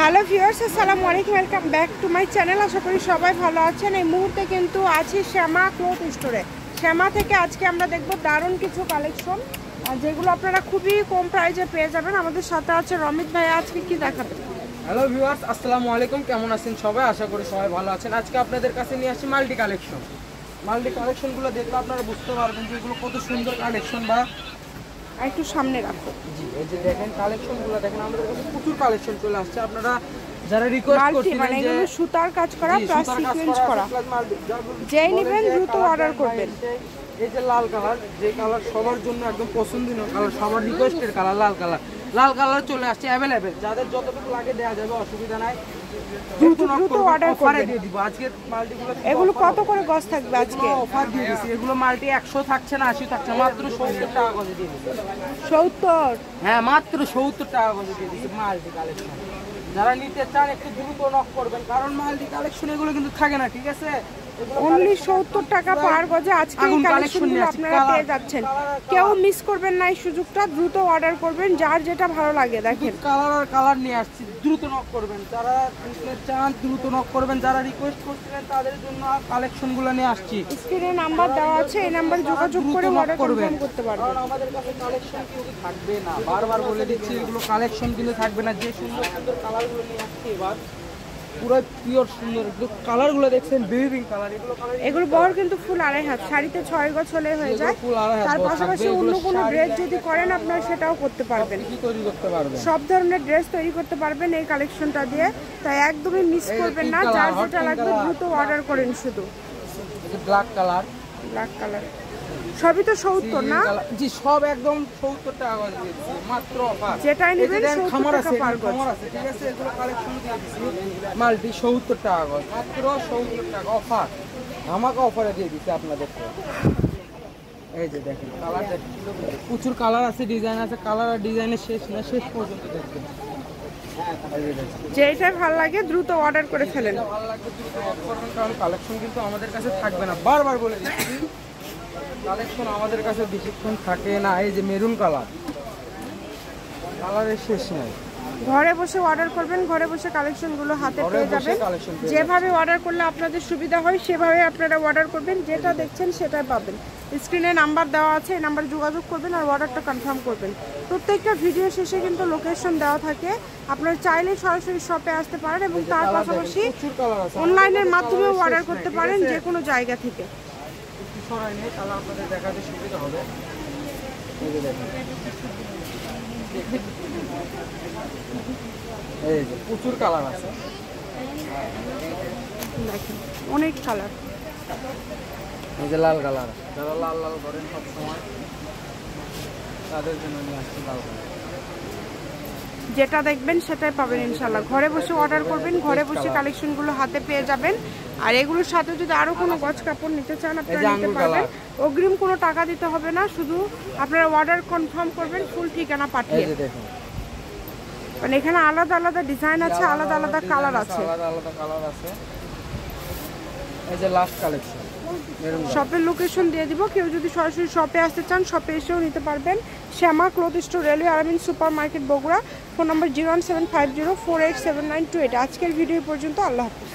Hello viewers, আসসালামু আলাইকুম, welcome back to my channel. আশা করি সবাই ভালো আছেন। এই মুহূর্তে কিন্তু আছি শ্যামা ক্লথ স্টোরে। শ্যামা থেকে আজকে আমরা দেখব দারুণ কিছু কালেকশন, যেগুলো আপনারা খুবই কম প্রাইসে পেয়ে যাবেন। আমাদের সাথে আছে রমিত ভাই। আজকে কি দেখাবেন? হ্যালো ভিউয়ার্স, আসসালামু আলাইকুম, কেমন আছেন সবাই? আশা করি সবাই ভালো আছেন। আজকে আপনাদের কাছে নিয়ে আসি মাল্টি কালেকশনগুলো দেখলে আপনারা বুঝতে পারবেন যে এগুলো কত সুন্দর কালেকশন। বা একটু সামনে রাখো। জি, এই যে দেখেন কালেকশনগুলো দেখেন, আমাদের কাছে প্রচুর কালেকশন চলে আসছে। আপনারা যারা রিকোয়েস্ট করছিলেন যে এগুলো সুতার কাজ করা প্লাস সিকোয়েন্স করা, যেই নেবেন দ্রুত অর্ডার করবেন। এই যে লাল কালার, যে কালার সবার জন্য একদম পছন্দনীয় কালার, সবার রিকোয়েস্টের কালার লাল কালার চলে আসছে অ্যাভেলেবেল। যাদের যতটুকু লাগে দেওয়া যাবে, অসুবিধা নাই। দ্রুত অর্ডার করে দিয়ে দিব। আজকে মাল্টিগুলো এগুলো কত করে গজ থাকবে? আজকে অফার দিয়ে দিছি। এগুলো মাল্টি 100 থাকছে না, 80 থাকছে, মাত্র 70 টাকা গজে দিয়ে দিছি। 70? হ্যাঁ, মাত্র 70 টাকা গজে দিয়ে দিছি মাল্টি কালেকশন। যারা নিতে চান একটু দ্রুত নক করবেন, কারণ মাল্টি কালেকশন এগুলো কিন্তু থাকে না, ঠিক আছে? অনলি 70 টাকা পার গজে আজকে এই কালেকশনগুলো আপনারা পেয়ে যাচ্ছেন। কেউ মিস করবেন না এই সুযোগটা, দ্রুত অর্ডার করবেন যার যেটা ভালো লাগে। দেখেন কালার নিয়ে আসছি, দ্রুত নক করবেন। যারা নিতে চান দ্রুত নক করবেন। যারা রিকোয়েস্ট করছিলেন তাদের জন্য কালেকশনগুলো নিয়ে আসছি। স্ক্রিনে নাম্বার দেওয়া আছে, এই নাম্বারে যোগাযোগ করে অর্ডার কনফার্ম করতে পারবেন। কারণ আমাদের কাছে কালেকশন কিন্তু থাকবে না, বারবার বলে দিচ্ছি, এগুলো কালেকশন কিন্তু থাকবে না। যে সুন্দর সুন্দর কালারগুলো নিয়ে আসছি এবার, পুরো পিওর সুন্দর কালারগুলো দেখছেন, বেবিং কালার। এগুলো বহর কিন্তু ফুল 2.5 হাত, শাড়িতে 6 গজ হলে হয়ে যায়। তার পাশাপাশি অন্য কোনো ড্রেস যদি করেন আপনারা সেটাও করতে পারবেন, সব ধরনের ড্রেস তৈরি করতে পারবেন এই কালেকশনটা দিয়ে। তাই একদমই মিস করবেন না, যার যেটা লাগবে দ্রুত অর্ডার করেন। শুধু ব্ল্যাক কালার সবই তো 70 না? জি, সব একদম 70 টাকা করে দিয়েছি, মাত্র অফার। যেটাই নেবেন 70 টাকা পার গজ, ঠিক আছে? এগুলো কালেকশন দিয়েছি মাল্টি 70 টাকা গজ, মাত্র 70 টাকা অফার, ধামাকা অফারে দিয়ে দিচ্ছি আপনাদেরকে। এই যে দেখেন কালার, প্রচুর কালার আছে, ডিজাইন আছে। কালার আর ডিজাইনের শেষ না, শেষ পর্যন্ত দেখবেন। যেটাই ভালো লাগে দ্রুত অর্ডার করে ফেলেন। ভালো লাগবে দ্রুত অর্ডার করবেন, কারণ কালেকশন কিন্তু আমাদের কাছে থাকবে না, বারবার বলে দিচ্ছি, কালেকশন আমাদের কাছে বেশিক্ষণ থাকে না। এই যে মেরুন কালারের শেষ নাই। ঘরে বসে অর্ডার করবেন, ঘরে বসে কালেকশনগুলো হাতে পেয়ে যাবেন। যেভাবে অর্ডার করলে আপনাদের সুবিধা হয় সেভাবে আপনারা অর্ডার করবেন, যেটা দেখছেন সেটাই পাবেন। স্ক্রিনে নাম্বার দেওয়া আছে, এই নাম্বারে যোগাযোগ করবেন আর অর্ডারটা কনফার্ম করবেন। প্রত্যেকটা ভিডিও শেষে কিন্তু লোকেশন দেওয়া থাকে, আপনারা চাইলে সরাসরি শপে আসতে পারেন এবং তার পাশাপাশি অনলাইনের মাধ্যমেও অর্ডার করতে পারেন যে কোনো জায়গা থেকে। প্রচুর কালার আছে, দেখেন অনেক কালার। এই যে লাল কালার, যারা লাল করেন সব সময় তাদের জন্য নিয়ে আসছি লাল কালার। যেটা দেখবেন সেটাই পাবেন ইনশাল্লাহ। ঘরে বসে অর্ডার করবেন, ঘরে বসে কালেকশনগুলো হাতে পেয়ে যাবেন। আর এগুলোর সাথে যদি আরো কোনো গজ কাপড় নিতে চান আপনারা নিতে পারবেন। অগ্রিম কোনো টাকা দিতে হবে না, শুধু আপনারা অর্ডার কনফার্ম করবেন ফুল ঠিকানা পাঠিয়ে। মানে এখানে আলাদা আলাদা ডিজাইন আছে, আলাদা আলাদা কালার আছে। এই যে লাস্ট কালেকশন, শপের লোকেশন দিয়ে দিব। কেউ যদি সরাসরি শপে আসতে চান শপে এসেও নিতে পারবেন। Shyama cloth store, railway urban super market, Bogura. Phone number 01750487928। আজকের ভিডিও পর্যন্ত। আল্লাহ হাফেজ।